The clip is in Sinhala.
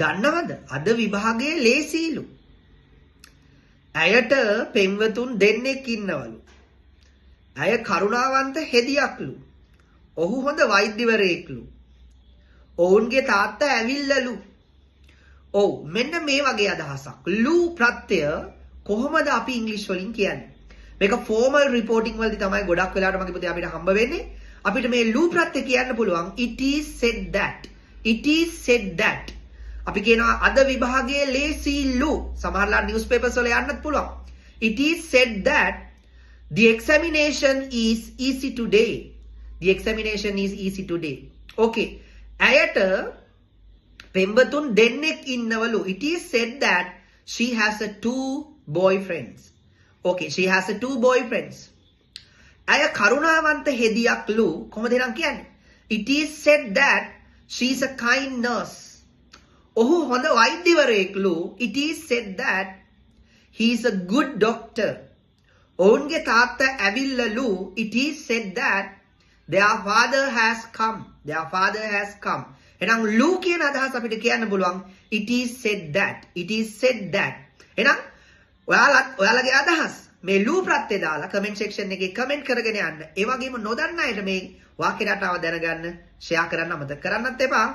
දන්නවද? අද විභාගයේ ලේසියිලු. ඇයට පෙම්වතුන් දෙන්නෙක් ඉන්නවලු. ඇය කරුණාවන්ත හෙදියක්ලු. ඔහු හොඳ වෛද්‍යවරයෙක්ලු. ඔවුන්ගේ තාත්තා ඇවිල්ලලු. ඔව් මෙන්න මේ වගේ අදහසක්. ලූ ප්‍රත්‍යය කොහොමද අපි ඉංග්‍රීසි වලින් කියන්නේ? මේක ෆෝමල් රිපෝටින් වලදී තමයි ගොඩක් වෙලාවට මගේ පුතේ අපිට හම්බ වෙන්නේ. අපිට මේ ලූ ප්‍රත්‍යය කියන්න පුළුවන් it is said that. It is said that. අපි කියනවා අද විභාගයේ ලේසිලු. සමහරලා නිවුස් පේපර්ස් වල යන්නත් පුළුවන්. It is said that the examination is easy today. The examination is easy today. Okay. ඇයට පෙම්වතුන් දෙන්නෙක් ඉන්නවලු. It is said that she has a 2 boyfriends. Okay, she has a 2 boyfriends. ඇය කරුණාවන්ත හෙදියක්ලු. කොහොමද එහෙනම් කියන්නේ? It is said that she is a kind nurse. ඔහු හොඳ වෛද්‍යවරයෙක්ලු. It is said that he is a good doctor. ඔවුන්ගේ තාත්තා ඇවිල්ලලු. It is said that their father has come. Their father has come. එහෙනම් ලූ කියන අදහස අපිට කියන්න පුළුවන් it is said that. It is said that. එහෙනම් ඔයාලගේ අදහස් මේ ලූ ප්‍රත්‍යය දාලා කමෙන්ට් සෙක්ෂන් එකේ කමෙන්ට් කරගෙන යන්න. ඒ වගේම නොදන්න අයට මේ වාක්‍ය රටාව දැනගන්න ෂෙයා කරන්න අමතක කරන්නත් එපා.